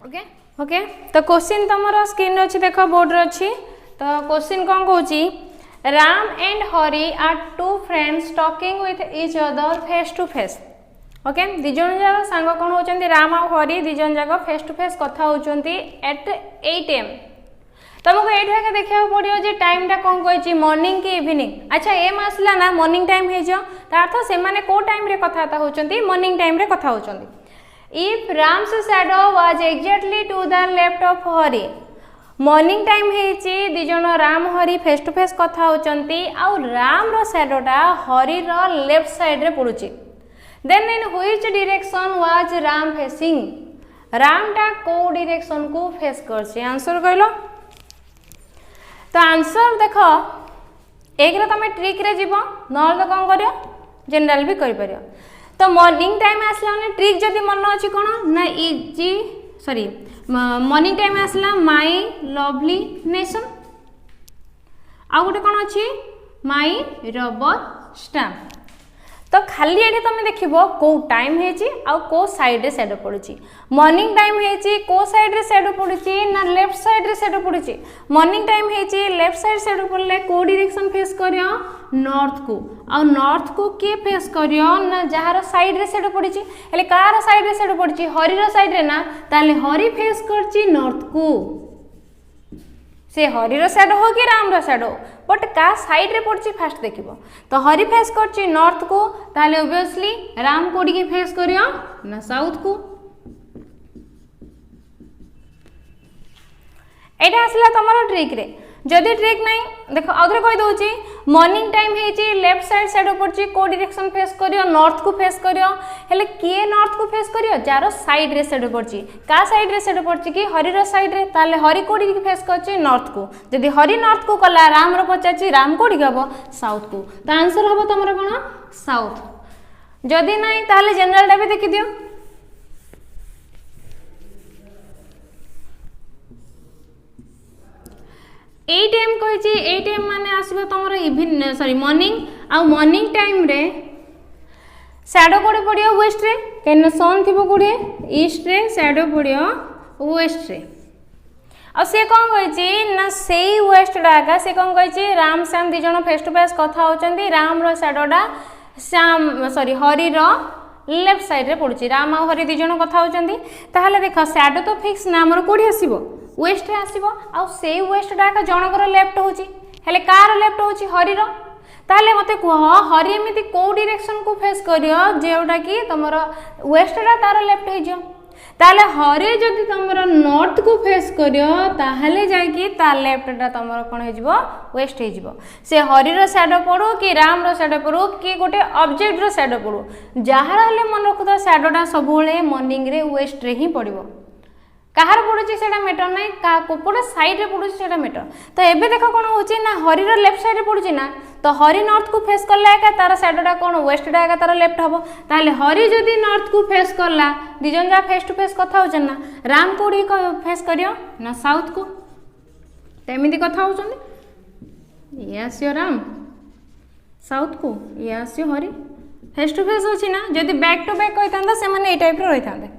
ओके ओके तो क्वेश्चन तुम स्क्रीन अच्छी देख बोर्ड रे अच्छी तो क्वेश्चन कौन कौन Ram and Hari are two friends talking with each other face to face okay दी जन जाक सांग कौन होचंती राम और हरी दी जन जाक फेस टू फेस कथा होचंती एट 8 AM तुमको ये देखा पड़ो जे टाइम टा कौन कही मॉर्निंग की इवनिंग अच्छा एम आसला ना मॉर्निंग टाइम हो अर्थ से माने को टाइम रे कथा होचंती मॉर्निंग टाइम रे कथा होचंती if Ram's shadow was exactly to the left of Hari morning time है दी जन Ram Hari face to face कथा होचंती आ राम रो शैडोटा हरी रो लेफ्ट साइड रे पड़ुची then in which direction was Ram facing Ram टा को डायरेक्शन को फेस करछे आंसर कहलो तो आंसर देख एक तुम ट्रिक रे जीव ना तो कौन कर जनरल भी कर तो मॉर्निंग टाइम आसला माने ट्रिक जदि मन अच्छी कौन ना इजी सॉरी मॉर्निंग टाइम आसला माई लवली नेशन आ गोटे कौन अच्छी माई रबर स्टैम्प तो खाली ये तुम देख कौ टाइम हो साइड रे सैडो पड़ी मॉर्निंग टाइम हो कौ साइड रे सैडो पड़ी ना लेफ्ट साइड रे सैडो पड़ी मॉर्निंग टाइम हो लेफ्ट साइड सैडो पड़े कौ डायरेक्शन फेस करियो नॉर्थ को आ नॉर्थ को किए फेस करियो ना जार साइड रे सैडो पड़ी हेले कार साइड रे सैडो पड़ी हरी रो साइड रे ना ताले हरी फेस करची नॉर्थ को से हरी रो सैडो हो कि राम रो सैडो बट का साइड रे पड़ची फास्ट देखिबो तो हरी फेस करची नॉर्थ को ताले ऑब्वियसली राम कोडी के फेस करियो ना साउथ को एटा आसला तमरो ट्रिक रे जदि ट्रिक नहीं देखो आउथरे कहि दोची मॉर्निंग टाइम हेची लेफ्ट साइड सैडो पड़ची को डायरेक्शन फेस करियो नॉर्थ को फेस करियो हेले किए नॉर्थ को फेस करियो जारो साइड रे सैडो पड़ची का साइड रे सैडो पड़ची कि हरी रो साइड रे ताले हरी कोडी के फेस करची नॉर्थ को जदि हरी नॉर्थ को कला राम रो पचाची राम कोडी गबो साउथ को तो आंसर हबो तमरो कोन साउथ जदि नहीं ताले जनरल टा भी देखि दियो एट एम कही 8 AM माने आसबो तमरो इवनिंग सॉरी मॉर्निंग आ मॉर्निंग टाइम रे शैडो कोडे पड़ियो वेस्ट रे केन सन थिबो कोडे ईस्ट रे शैडो पड़ियो वेस्ट रे आ से कोन कहिची ना सेई वेस्ट डागा से कोन कहिची राम श्याम दी जण फेस टू फेस कथा होचंदी राम रो शैडोडा श्याम सॉरी हरी रो लेफ्ट साइड रे पड़ुची राम आ हरी दी जण कथा होचंदी ताहाले देखो शैडो तो फिक्स ना हमर कोडी आसीबो वेस्ट रे आसीबो आ से वेस्ट डाका जनकर लेफ्ट होची हेले कार लेफ्ट होची हरी रो ताले मते कह हरी एमिति को डायरेक्शन को फेस करियो जेउटा कि तमरो वेस्ट डा तार लेफ्ट हे जो ताले हरी जदि तमरो नॉर्थ को फेस करियो ताहले जाय कि ता लेफ्ट डा तमरो कोन हे जिवो वेस्ट हे जिवो से हरी रो शैडो पड़ो कि राम रो शैडो पड़ो कि गोटे ऑब्जेक्ट रो शैडो पड़ो जहार हले मन रखो शैडो डा सबुले मॉर्निंग रे वेस्ट रे ही पड़िबो कहार पड़ुची सेटा मैटर नहीं का कोपड़ा साइड रे पड़ुची सेटा मैटर तो एबे देखो कोन होची ना हरी रो लेफ्ट साइड रे पड़ुची ना तो हरी नॉर्थ को फेस करला का तार साइडटा कोन वेस्ट डा का तार लेफ्ट हबो ताले हरी जदी नॉर्थ को फेस करला दिजन जा फेस टू फेस कथा होचन ना राम कोडी को फेस करियो ना साउथ को तेमिति कथा होचन ये आसियो राम साउथ को ये आसियो हरी फेस टू फेस होची ना जदी बैक टू बैक होइतांदा से माने ए टाइप रो रहितांदे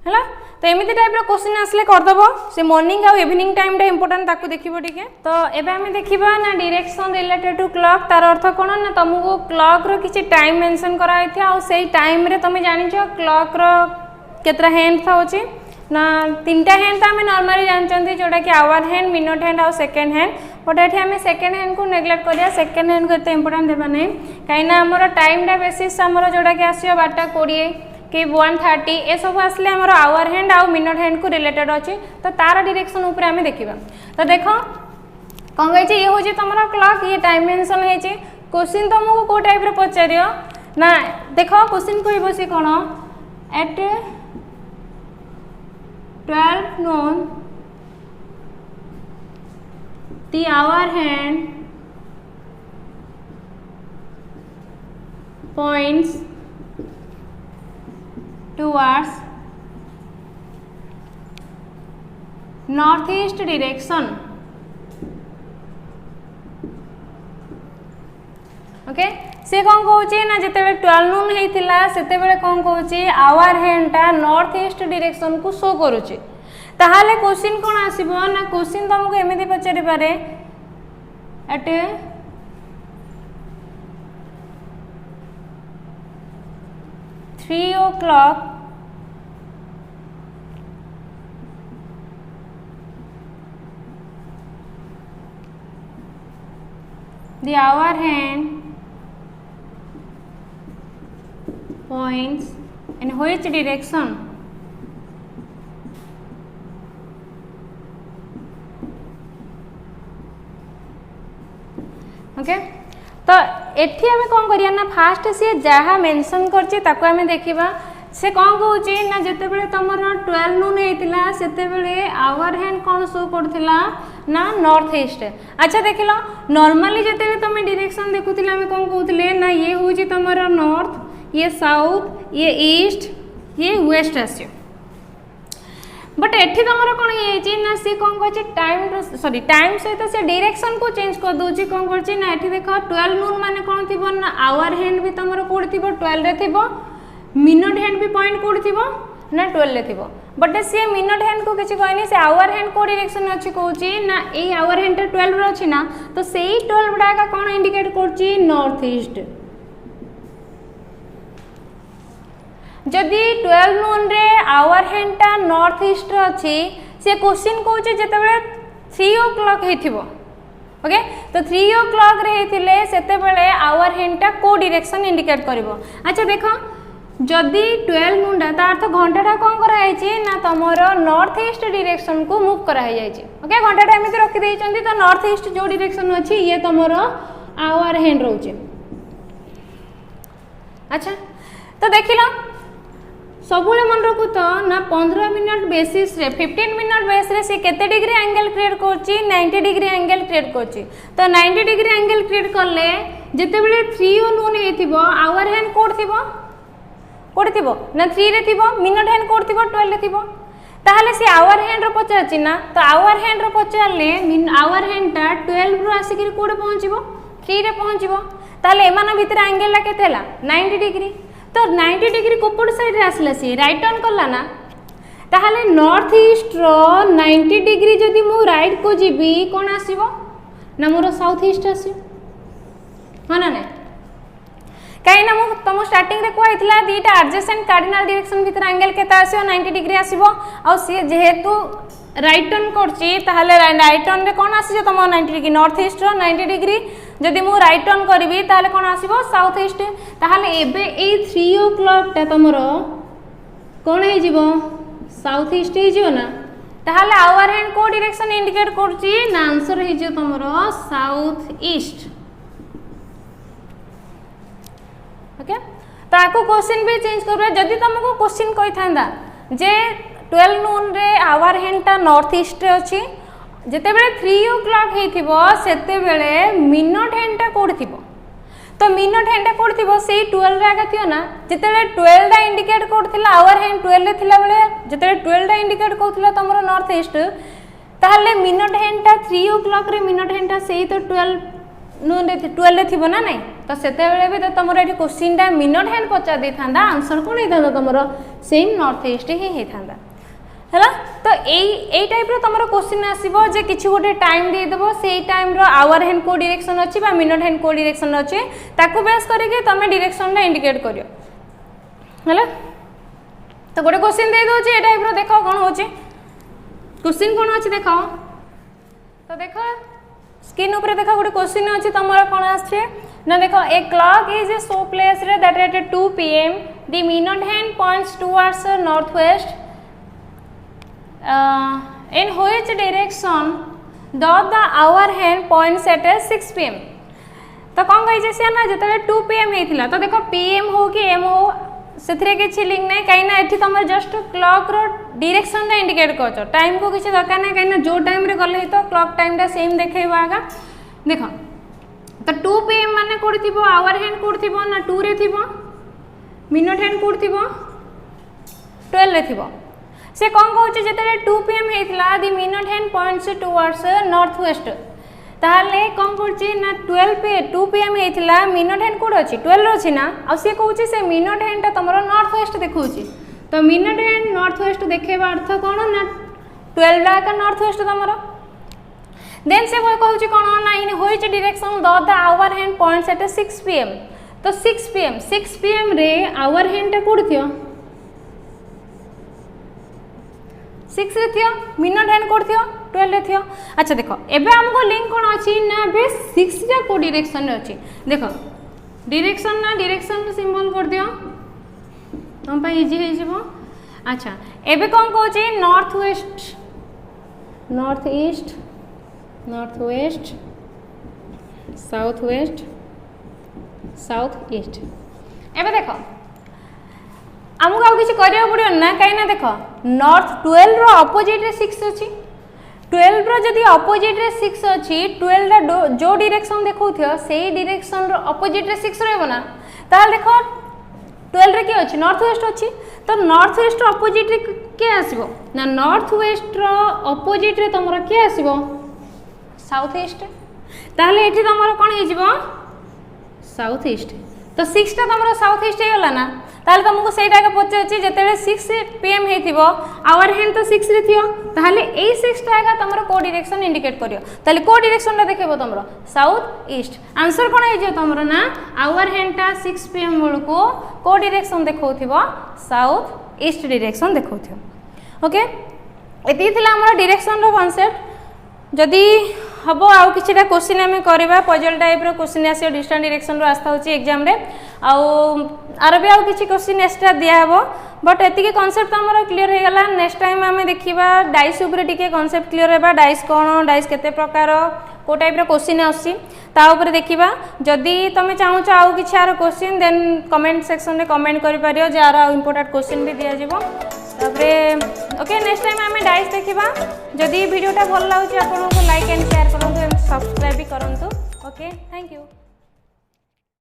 है। तो एमती टाइप क्वेश्चन आसले करदेव से मॉर्निंग आउ इवनिंग टाइम इंपोर्टेंट ताकू देखिबो टिके। तो एबे हम देखिबा ना डायरेक्शन रिलेटेड टू क्लॉक तार अर्थ कोन ना तुमको क्लॉक रो किछि टाइम मेंशन करा आइथि आ सेही टाइम रे तुम जानिछो क्लॉक रो केतरा हैंड था होची ना तीनटा हैंड तो आम नॉर्मली जानते जोटा कि आवर हैंड मिनट हैंड और सेकेंड हैंड बट ये आम सेकेंड हैंड को नेग्लेक्ट करिया सेकेंड हैंड को एत इंपोर्टेंट देबा नहीं कहीं आमर टाइम बेसिस आमर जोटा कि आस 12:20 कि 1:30 ए सब आसले आमर आवर हैंड आउ मिनट हैंड को रिलेटेड अच्छी तो तार डायरेक्शन ऊपर आम देखा। तो देख कौन कही ये हूँ तुम क्लॉक ये टाइम मेंशन है क्वेश्चन तुमको कौ टाइप पचार ना देख क्वेश्चन कह सी कौन at 12 noon the hour hand points towards northeast direction. Okay से कौन कहूँ ना जिते 12 noon होता से कौन कहूँ आवर हैंडटा नॉर्थ ईस्ट डायरेक्शन को शो करुचे ताहले क्वेश्चन कौन आसीबो ना क्वेश्चन तुमको एमती पचारि पारे at 3 o'clock the hour hand points in which direction? Okay तो एठी आमे कौन करिया ना फास्ट सी जहाँ मेंशन करछि ताको आमे देखिबा से कौन कहूँ ना जिते बड़े तुमर 12 noon होता से आवर हैंड कौन शो करथिला ना नॉर्थ ईस्ट। अच्छा देख लो नॉर्मली जिते तुम डायरेक्शन देखुथिले आमे कौन कहूले ना ये हूँ तुमर नॉर्थ ये साउथ ये ईस्ट ये वेस्ट आसियो बट एठी तुमर कौन ये ना सी कौन कर टाइम सॉरी टाइम सहित से डायरेक्शन को चेंज कर दूची कौन कर ना एठी देख 12 noon माने कौन थी ना आवर हैंड भी तुमर कौन थी 12 रे थी मिनट हैंड भी पॉइंट कौन थी ना 12 रे थी बट सी मिनट हैंड को किसी कहनी से आवर हैंड को डायरेक्शन अच्छी कहूँ ना ये आवर हैंड 12 अच्छी ना तो से 12 गुड़ाक कौन इंडिकेट कर नॉर्थ ईस्ट। जदि 12 noon रे आवर हैंडटा नॉर्थ ईस्ट अच्छी से क्वेश्चन कहूँ जिते 3 o'clock होइथिबो ओके तो 3 o'clock रे हेतिले सेते बेले आवर हैंडटा को डायरेक्शन इंडिकेट करिवो। अच्छा देखो जदि 12 noon ता अर्थ घंटाटा कौन करा ना तुमर नॉर्थ ईस्ट डायरेक्शन को मूव करा ओके घंटाटा एमती रखी देइचंती तो नॉर्थ ईस्ट जो डायरेक्शन अच्छी ये तुमर आवर हैंड रोचे। अच्छा तो देखिलो सब मन रखु तो ना 15 मिनट बेसिस रे 15 मिनट बेस रे से केते डिग्री एंगल क्रिएट करची 90 डिग्री एंगल क्रिएट करची तो 90 डिग्री एंगल क्रिएट करले जते बेले 3 noon हेतिबो आवर हैंड कोड थिबो ना 3 रे थिबो मिनट हैंड कोड थिबो 12 रे थिबो ताहले से आवर हैंड रो पचारची ना तो आवर हैंड रो पचारले आवर हैंडटा 12 रो आसिक कोड पहुंचीबो 3 रे पहुंचीबो ताहले एमान भितर एंगल ला केते हला 90 डिग्री तो 90 डिग्री कोपड़ साइड रे आसला सी राइट टर्न करला ना ताहले नॉर्थ ईस्ट रो 90 डिग्री जदि मु राइट को जीबी कोन आसीबो ना मोर साउथ ईस्ट आसीबो हां ना कहीं ना तुम स्टार्टिंग रे कहला दीटा एडजेसेंट कार्डिनल डायरेक्शन भीतर एंगल केता आसीबो 90 डिग्री आसीबो आ सी जेहेतु राइट टर्न करची ताहले राइट टर्न रे कोन आसी तुम 90 डिग्री नॉर्थ ईस्ट रो 90 डिग्री जदि मु राइट टर्न करी ताहले कोन आसीबो साउथ ईस्ट ताहले एबे ए 3 o'clock ता तुमरो कोन हे जीवो साउथ ईस्ट हे जीवो ना ताहले आवर हैंड को डायरेक्शन इंडिकेट करची ना आंसर हे जीवो तुमरो साउथ ईस्ट। ओके तो आको क्वेश्चन भी चेंज करबा जदि तुमको क्वेश्चन कहि थांदा जे 12 noon रे आवर हैंडटा नॉर्थ ईस्ट रे अछि जेते बेले 3 o'clock हेथिबो सेते बेले मिनट हैंडटा कोड थिबो तो मिनट हैंडटा कोड थिबो सेही 12 रे आगा थियो ना जेते बेले 12 दा इंडिकेट करथिला आवर हैंड 12 रे थिला बेले जेते 12 दा इंडिकेट करथिला तमरो नॉर्थ ईस्ट ताहले मिनट हैंडटा 3 o'clock रे मिनट हैंडटा सेही तो 12 आफ्टरनून 12 थी ना नहीं तो सेते भी तो तुम ये क्वेश्चन टा मिनट हैंड पचार दे था आंसर कौन होता तुम सेम नॉर्थ ईस्ट ही होता है। तो यही टाइप तुम क्वेश्चन आसो जे किसी गोटे टाइम देदेव से टाइम आवर हैंड को डायरेक्शन अच्छी मिनट हैंड को डायरेक्शन अच्छे ताकू बेस करके तुम डायरेक्शन इंडिकेट कर तो गोटे क्वेश्चन दे दूँ ये टाइप देख कौन हो क्वेश्चन कौन अच्छे देख तो देख स्क्रीन ऊपर देख गोटे क्वेश्चन अच्छी तुम कौन आसे ना देख a clock is a so place that at 2 PM the minute hand points towards north waste in which direction does the hour hand points at 6 PM तो कौन कही से ना जो 2 PM होता तो देख PM हो कि M हो से किसी लिंक नहीं कहीं ये तुम जस्ट क्लॉक रो डायरेक्शन इंडिकेट कर टाइम को किसी दरकार नहीं कहीं जो टाइम रे गले तो क्लॉक टाइम टा सेम देखेब आगा देख तो 2 PM माने कोठी थी आवर हैंड कोठी थी ना 2 रे थी मिनट हैंड कोठी थी 12 रे थी से कौन कहे जो 2 PM होता the minute hand points towards north west ताहले कौन कर 2 PM होता मिनट हैंड कौट अच्छी 12 अच्छी ना सी कौन से मिनट हैंड तुम नॉर्थ वेस्ट देखा तो मिनट हैंड नॉर्थ वेस्ट देखा अर्थ कौन ना 12 का नॉर्थ वेस्ट तुम देन से कहूँ कौन ना in which direction the hour hand points at 6 PM तो 6 PM रे आवर हैंड कौट थी 6 रे थियो मिनट हैंड कोड थियो 12 रे थियो अच्छा देखो एबे हमको लिंक कोन अछि ना बे 6 टा को डायरेक्शन रे अछि देखो डायरेक्शन ना डायरेक्शन सिंबल कर दियो हम पे इजी हे जेबो अच्छा एबे कोन कहू छी north west north east north west south east एबे देखो आमको आउ किसी करिया पड़ो ना कहीं देख नॉर्थ 12 रो अपोजिट रे 6 अच्छी 12 रो जदि अपोजिट रे 6 अच्छी 12 रा जो डायरेक्शन देखौथियो सेही डायरेक्शन रो अपोजिट रे 6 रहबो ना ताल देखो 12 रे के अच्छी नॉर्थ वेस्ट अच्छी तो नॉर्थ वेस्ट रो अपोजिट रे के आसीबो ना नॉर्थ वेस्ट रो अपोजिट रे तमरो के आसीबो साउथ ईस्ट ताहले एठी तमरो कोन हे जिवो साउथ ईस्ट तो 6 टा तमरो साउथ ईस्ट हे गला ना ताल तुमको सेटा के पचार जिते 6 PM हो आवर हैंड तो 6 रे थियो ताहले ए 6 टा तुम को डायरेक्शन इंडिकेट करियो ताले को डायरेक्शन टा देखबो तुम साउथ ईस्ट आंसर कोन हे तुम ना आवर हैंड टा 6 PM बेलू को डायरेक्शन देखौथिबो साउथ ईस्ट डायरेक्शन देखौथिबो ओके एती थिला हमर डायरेक्शन रो कांसेप्ट जदि हम आउ कि क्वेश्चन आम करवा पजल टाइप क्वेश्चन आसो डिस्टेंस डायरेक्शन आस्था होची एग्जाम रे आर भी आउ किसी क्वेश्चन एक्स्ट्रा दियाब बट एतिकी कॉन्सेप्ट आमर क्लीयर हो गला नेक्स्ट टाइम आम देखा डाइस उपर टिके कॉन्सेप्ट क्लीयर होगा डाइस कौन डाइस केते प्रकार को टाइप क्वेश्चन आसी देखा जदि तुम चाहूँ आउ कि क्वेश्चन देन कमेंट सेक्शन में कमेंट कर जार इंपोर्टेंट क्वेश्चन भी दिज्व तापरे ओके नेक्स्ट टाइम आम डाइस देखा जदि वीडियोटा भल लगे आपको लाइक एंड शेयर करूँ सब्सक्राइब भी करूँ ओके थैंक यू।